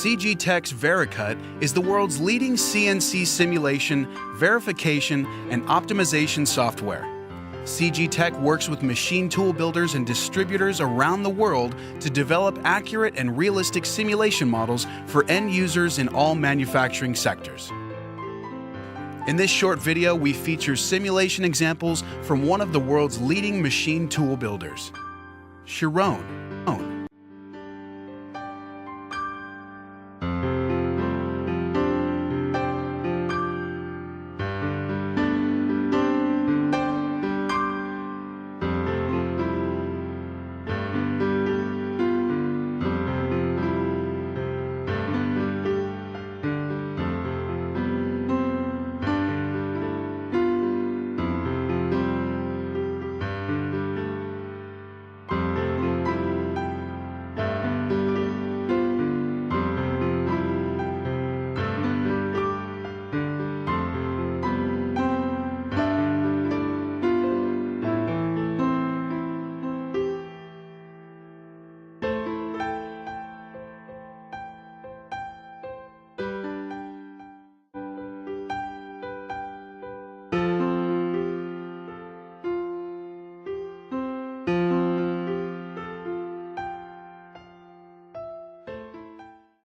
CG Tech's VERICUT is the world's leading CNC simulation, verification, and optimization software. CG Tech works with machine tool builders and distributors around the world to develop accurate and realistic simulation models for end users in all manufacturing sectors. In this short video, we feature simulation examples from one of the world's leading machine tool builders, Chiron.